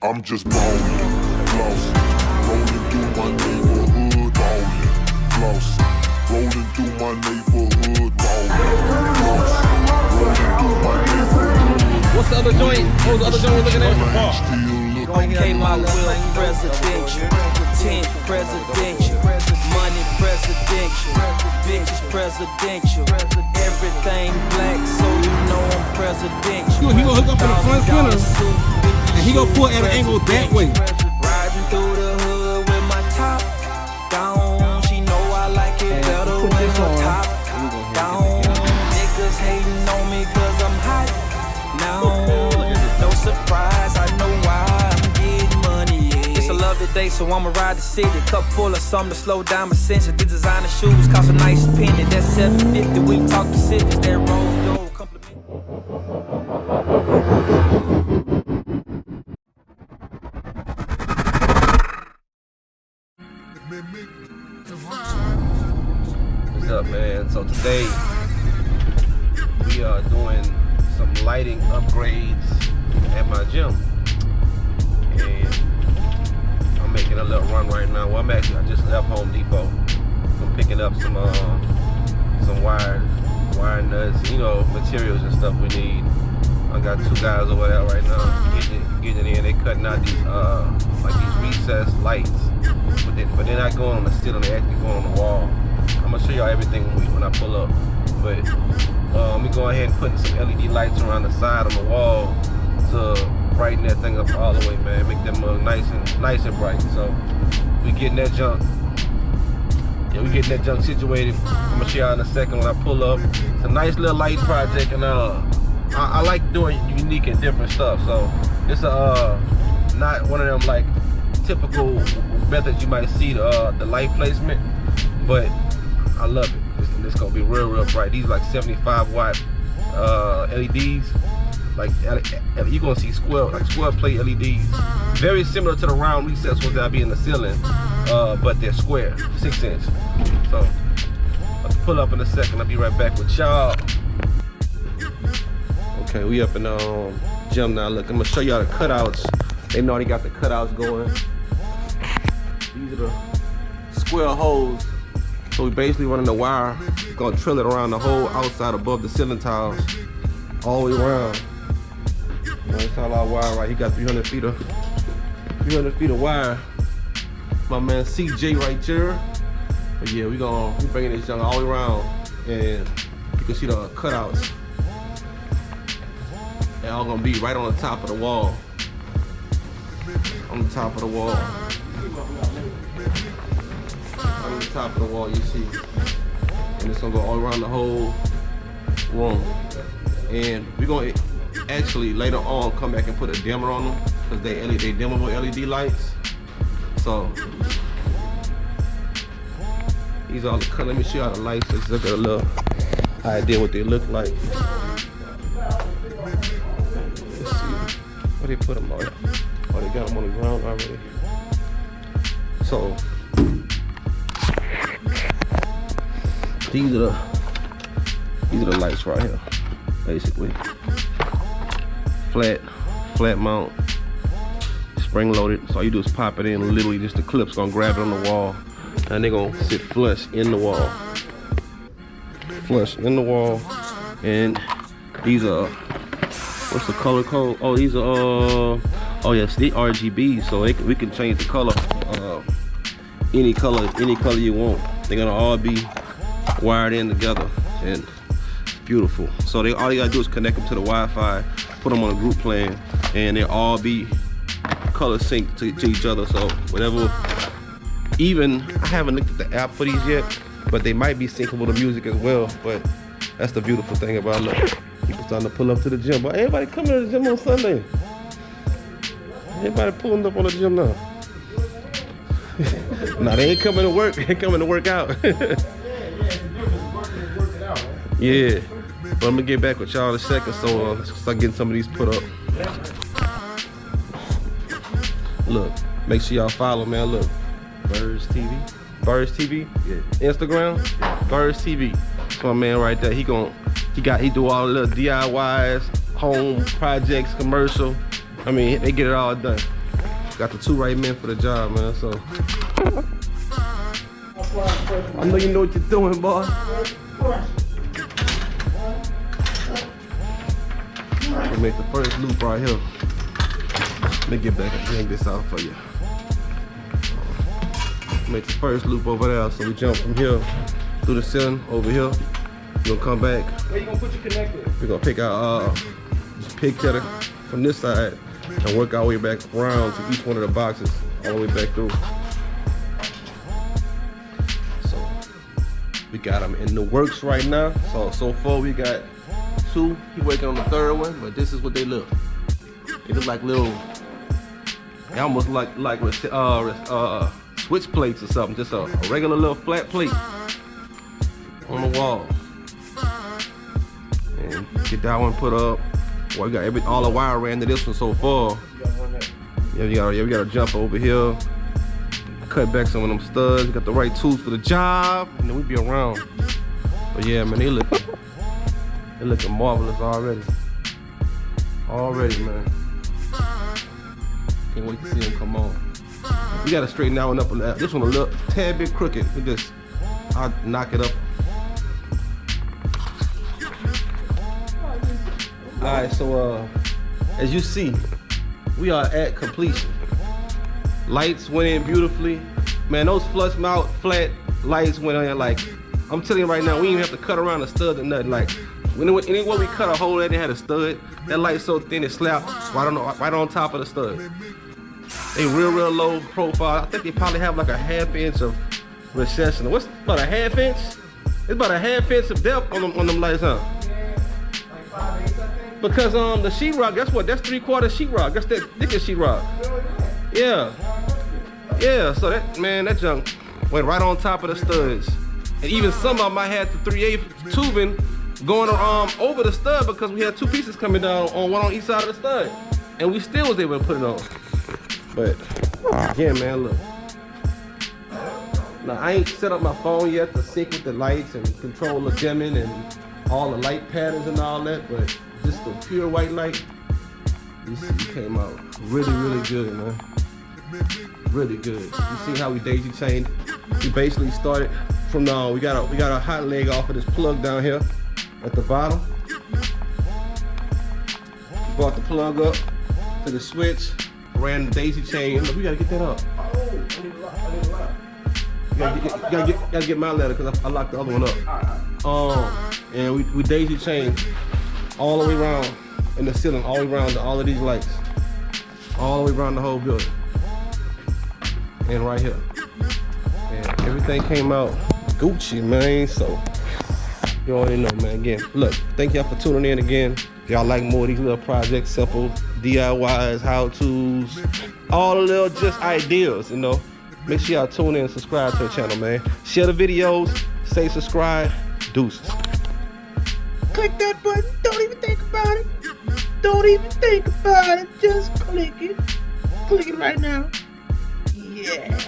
I'm just ballin', flossing, rolling through my neighborhood, ballin', flossing, rolling through my neighborhood, ballin', flossing, rolling through my neighborhood. What's the other joint? What was the other joint we're looking at? Okay, my will presidential, 10 presidential, money presidential, bitches presidential, everything black, so you know I'm presidential. He gonna hook up in the front center, and he gonna pull at an angle that way. Riding through the hood with my top down, she know I like it better when the top down. Niggas hating on me cause I'm hot now. No surprise, I know why I'm getting money, yeah. It's a lovely day, so I'ma ride the city. Cup full of something to slow down my senses. These designer shoes cost a nice penny. That's $750, we talk Pacifics. That Rolls Gold compliment. What's up, man? So today we are doing some lighting upgrades at my gym, and I'm making a little run right now. Well, I just left Home Depot. I'm picking up some wire nuts, you know, materials and stuff we need. I got 2 guys over there right now getting it in. They cutting out these like these recessed lights, but they're not going on the ceiling. They actually going on the wall. I'm gonna show y'all everything when I pull up. But we go ahead and putting some LED lights around the side on the wall to brighten that thing up all the way, man. Make them look nice and bright. So we getting that junk. Yeah, we getting that junk situated. I'm gonna show y'all in a second when I pull up. It's a nice little light project, and I like doing unique and different stuff. So it's not one of them like typical methods you might see the light placement, but I love it. It's gonna be real bright. These like 75 watt LEDs. Like you're gonna see square plate LEDs, very similar to the round recessed ones that be in the ceiling, but they're square, 6 inch. So I'll pull up in a second. I'll be right back with y'all. Okay, we up in the gym now. Look, I'm gonna show y'all the cutouts. They already got the cutouts going. These are the square holes. So we basically running the wire, gonna drill it around the whole outside above the ceiling tiles, all the way around. That's all our wire right. He got 300 feet of wire. My man CJ right there. But yeah, we bringing this junk all the way around, and you can see the cutouts. They're all gonna be right on the top of the wall. On the top of the wall. On the top of the wall, you see. And it's gonna go all around the whole room. And we're gonna actually later on come back and put a dimmer on them, because they dimmable LED lights. So these are the color. Let me show y'all the lights. Let's look at a little idea what they look like. Let's see where they put them on. Oh, they got them on the ground already. So these are the lights right here, basically. Flat mount, spring loaded. So all you do is pop it in. Literally, just the clip's gonna grab it on the wall, and they're gonna sit flush in the wall. Flush in the wall. And these are, what's the color code? Oh, these are oh yes, the RGB. So we can change the color, any color you want. They're gonna all be wired in together, and it's beautiful. So all you gotta do is connect them to the Wi-Fi, put them on a group plan, and they'll all be color synced to each other. So whatever, even I haven't looked at the app for these yet, but they might be syncable to music as well. But that's the beautiful thing about it. People starting to pull up to the gym, but everybody coming to the gym on Sunday. Everybody pulling up on the gym now. Nah, they ain't coming to work. They ain't coming to work out. Yeah, but I'm gonna get back with y'all in a second, so let's start getting some of these put up. Look, make sure y'all follow, man. Look, Birds TV. Birds TV. Yeah. Instagram. Yeah. Birds TV. That's my man right there. He do all the little DIYs, home projects, commercial. I mean, they get it all done. Got the 2 right men for the job, man. So I know you know what you're doing, boy. We make the first loop right here. Let me get back and bring this out for you. Make the first loop over there, so we jump from here through the ceiling over here. We're gonna come back. Where you gonna put your connector? We're gonna pick out just pick cutter from this side and work our way back around to each one of the boxes, all the way back through. So we got them in the works right now. So far we got 2. He working on the 3rd one, but this is what they look. They look like little. They almost like switch plates or something. Just a regular little flat plate on the wall. And get that one put up. Well, we got all the wire ran to this one so far. Yeah, we gotta jump over here, cut back some of them studs. We got the right tools for the job, and then we be around. But yeah, man, they looking marvelous already. Already, man. Can't wait to see them come on. We gotta straighten that one up. This one a little tad bit crooked. I'll knock it up. Alright, so as you see, we are at completion. Lights went in beautifully. Man, those flush mount flat lights went in like, I'm telling you right now, we didn't even have to cut around the stud or nothing. Like, anywhere we cut a hole that it had a stud, that light's so thin it slapped right on top of the stud. They real low profile. I think they probably have like a 1/2 inch of recession. What's about a 1/2 inch? It's about a 1/2 inch of depth on them lights, huh? Like 5/8, I think. Because the sheetrock, that's 3/4 sheetrock. That's that thickest sheetrock. Yeah. Yeah, so that junk went right on top of the studs. And even some of them I had the 3/8 tubing going over the stud because we had 2 pieces coming down on one on each side of the stud. And we still was able to put it on. But yeah, man, look. Now I ain't set up my phone yet to sync with the lights and control the dimming and all the light patterns and all that, but just the pure white light, you see, it came out really good, man. Really good. You see how we daisy chained? We basically started from we got a hot leg off of this plug down here at the bottom. Brought the plug up to the switch, ran the daisy chain. Look, we gotta get that up. Oh, I need a lock. You gotta get my ladder because I locked the other one up. And we daisy chained all the way around in the ceiling, all the way around to all of these lights, all the way around the whole building, and right here. And everything came out Gucci, man. So you already know, man. Again, look, thank y'all for tuning in again. If y'all like more of these little projects, simple DIYs, how-tos, all the little just ideas, you know. Make sure y'all tune in and subscribe to the channel, man. Share the videos, say subscribe, deuces. Click that button, don't even think about it. Don't even think about it, just click it. Click it right now. Yeah.